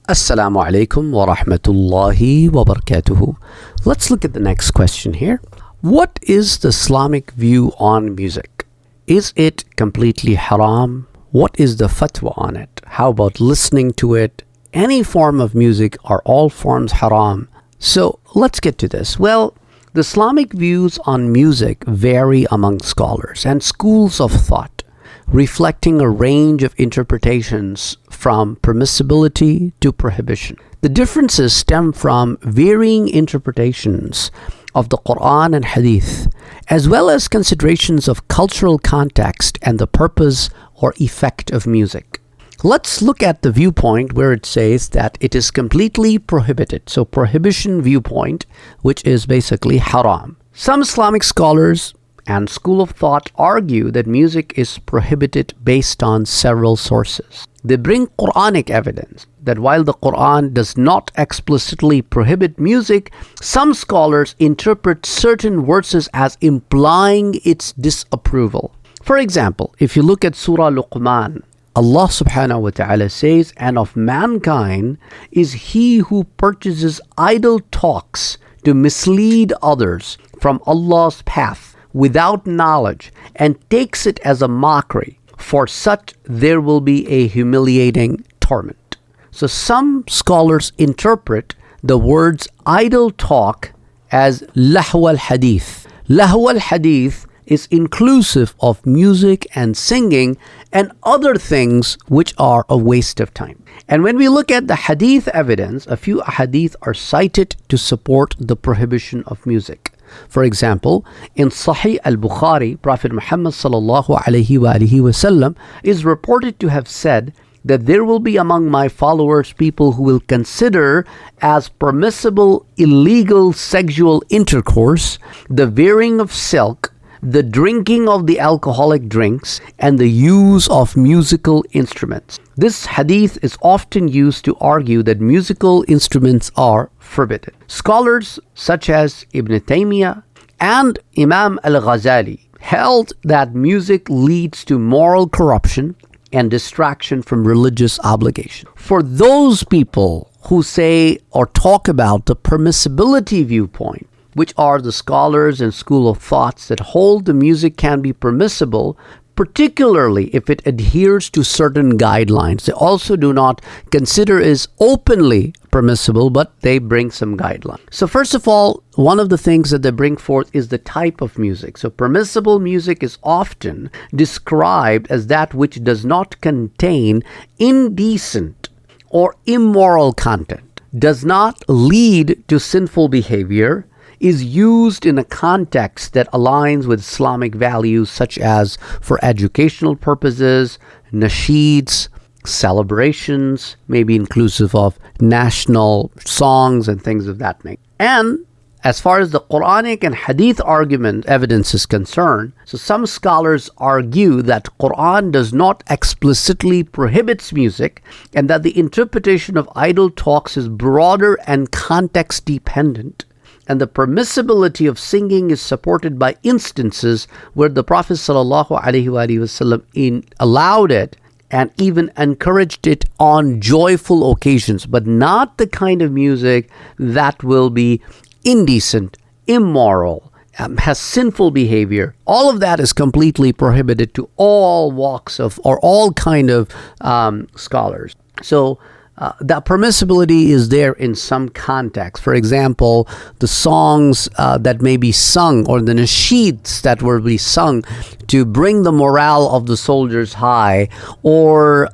Assalamu alaikum wa rahmatullahi wa barakatuhu. Let's look at the next question here. What is the Islamic view on music? Is it completely haram? What is the fatwa on it? How about listening to it? Any form of music, are all forms haram? So let's get to this. Well, the Islamic views on music vary among scholars and schools of thought, reflecting a range of interpretations from permissibility to prohibition. The differences stem from varying interpretations of the Quran and Hadith, as well as considerations of cultural context and the purpose or effect of music. Let's look at the viewpoint where it says that it is completely prohibited. So prohibition viewpoint, which is basically haram. Some Islamic scholars and school of thought argue that music is prohibited based on several sources. They bring Quranic evidence that while the Quran does not explicitly prohibit music, some scholars interpret certain verses as implying its disapproval. For example, if you look at Surah Luqman, Allah subhanahu wa ta'ala says, "And of mankind is he who purchases idle talks to mislead others from Allah's path without knowledge, and takes it as a mockery. For such there will be a humiliating torment." So some scholars interpret the words idle talk as lahw al-hadith. Lahw al-hadith is inclusive of music and singing and other things which are a waste of time. And when we look at the hadith evidence, a few hadith are cited to support the prohibition of music. For example, in Sahih al-Bukhari, Prophet Muhammad sallallahu alaihi wasallam is reported to have said that there will be among my followers people who will consider as permissible illegal sexual intercourse, the wearing of silk, the drinking of the alcoholic drinks, and the use of musical instruments. This hadith is often used to argue that musical instruments are forbidden. Scholars such as Ibn Taymiyyah and Imam al-Ghazali held that music leads to moral corruption and distraction from religious obligation. For those people who say or talk about the permissibility viewpoint, which are the scholars and school of thoughts that hold the music can be permissible, particularly if it adheres to certain guidelines. They also do not consider it openly permissible, but they bring some guidelines. So first of all, one of the things that they bring forth is the type of music. So permissible music is often described as that which does not contain indecent or immoral content, does not lead to sinful behavior, is used in a context that aligns with Islamic values such as for educational purposes, nasheeds, celebrations, maybe inclusive of national songs and things of that nature. And as far as the Quranic and Hadith argument evidence is concerned, so some scholars argue that Quran does not explicitly prohibits music and that the interpretation of idle talks is broader and context dependent. And the permissibility of singing is supported by instances where the Prophet ﷺ allowed it and even encouraged it on joyful occasions, but not the kind of music that will be indecent, immoral, has sinful behavior. All of that is completely prohibited to all walks of or all kind of scholars. So that permissibility is there in some context. For example, the songs that may be sung or the nasheeds that will be sung to bring the morale of the soldiers high, or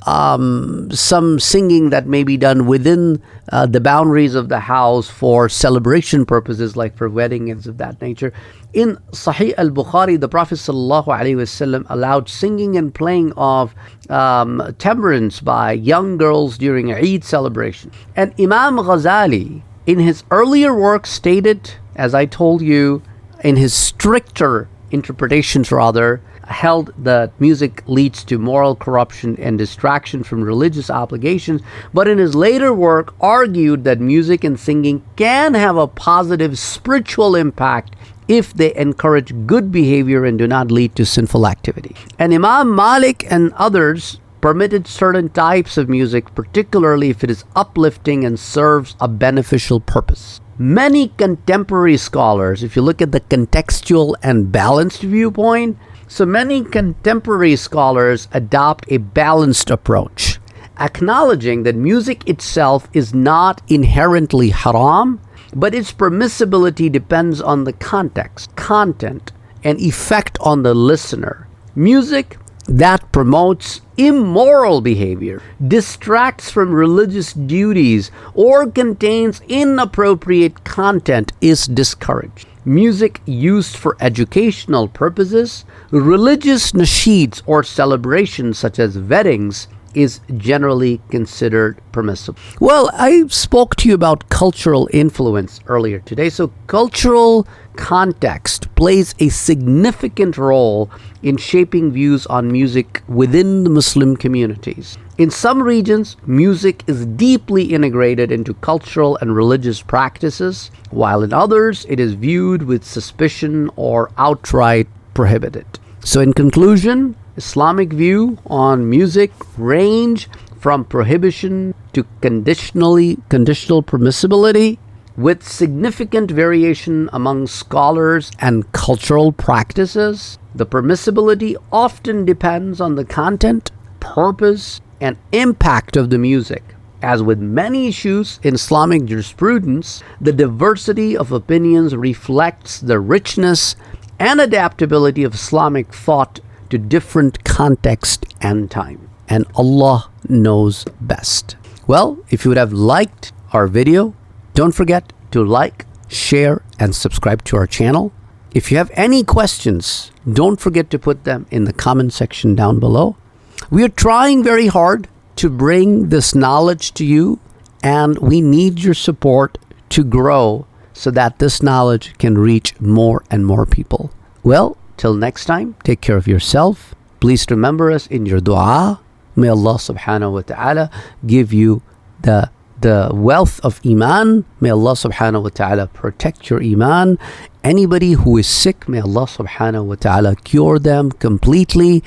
some singing that may be done within the boundaries of the house for celebration purposes, like for weddings of that nature. In Sahih al-Bukhari, the Prophet ﷺ allowed singing and playing of tambourines by young girls during Eid celebration. And Imam Ghazali, in his earlier work, stated, as I told you, in his stricter interpretations rather, held that music leads to moral corruption and distraction from religious obligations, but in his later work argued that music and singing can have a positive spiritual impact if they encourage good behavior and do not lead to sinful activity. And Imam Malik and others permitted certain types of music, particularly if it is uplifting and serves a beneficial purpose. Many contemporary scholars, if you look at the contextual and balanced viewpoint, so many contemporary scholars adopt a balanced approach, acknowledging that music itself is not inherently haram, but its permissibility depends on the context, content, and effect on the listener. Music that promotes immoral behavior, distracts from religious duties, or contains inappropriate content is discouraged. Music used for educational purposes, religious nasheeds, or celebrations such as weddings is generally considered permissible. Well, I spoke to you about cultural influence earlier today. So cultural context plays a significant role in shaping views on music within the Muslim communities. In some regions, music is deeply integrated into cultural and religious practices, while in others, it is viewed with suspicion or outright prohibited. So in conclusion, Islamic view on music range from prohibition to conditional permissibility, with significant variation among scholars and cultural practices. The permissibility often depends on the content, purpose, and impact of the music. As with many issues in Islamic jurisprudence, the diversity of opinions reflects the richness and adaptability of Islamic thought to different context and time. And Allah knows best. Well, if you would have liked our video, don't forget to like, share, and subscribe to our channel. If you have any questions, don't forget to put them in the comment section down below. We are trying very hard to bring this knowledge to you, and we need your support to grow so that this knowledge can reach more and more people. Well, till next time, take care of yourself. Please remember us in your dua. May Allah subhanahu wa ta'ala give you the wealth of iman. May Allah subhanahu wa ta'ala protect your iman. Anybody who is sick, may Allah subhanahu wa ta'ala cure them completely.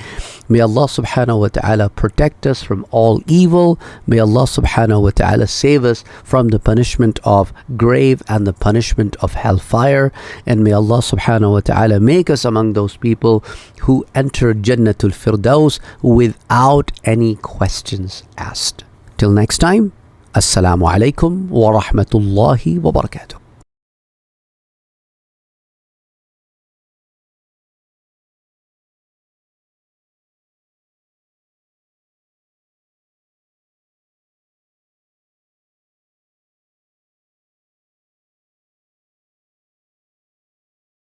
May Allah subhanahu wa ta'ala protect us from all evil. May Allah subhanahu wa ta'ala save us from the punishment of grave and the punishment of hellfire. And may Allah subhanahu wa ta'ala make us among those people who enter Jannatul Firdaus without any questions asked. Till next time, Assalamu alaikum wa rahmatullahi wa barakatuh.